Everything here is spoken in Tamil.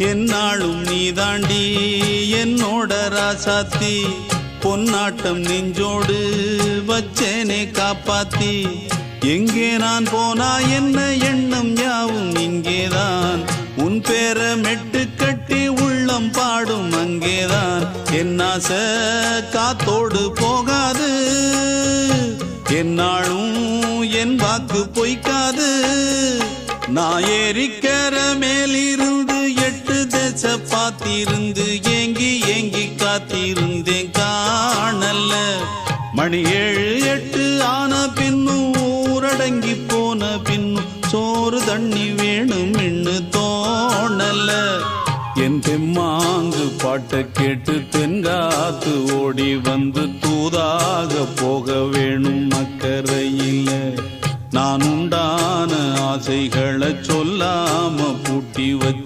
என்னாலும் நீதாண்டி என்னோட ராசாத்தி பொன்னாட்டம் நெஞ்சோடு வச்சேனே காப்பாத்தி எங்கே நான் போனா என்ன எண்ணம் யாவும் இங்கேதான் உன் பேர மெட்டு கட்டி உள்ளம் பாடும் அங்கேதான் என் ஆசை காத்தோடு போகாது என்னாலும் என் வாக்கு பொய்க்காது நான் ஏறிக்கிற மேலிருந்து 8 தேச பார்த்திருந்து ஏங்கி ஏங்கி காத்திருந்தேன் காணல்ல மணி 7 8 ஆன பின்னும் ஊரடங்கி போன பின்னும் சோறு தண்ணி வேணும் என்று தோணல என் தெம்மாங்கு பாட்டை கேட்டு தென்காத்து ஓடி வந்து தூதாக போக வேணும் அக்கறையில் நான் உண்டான ஆசைகளை சொல்லாம பூட்டி வச்சு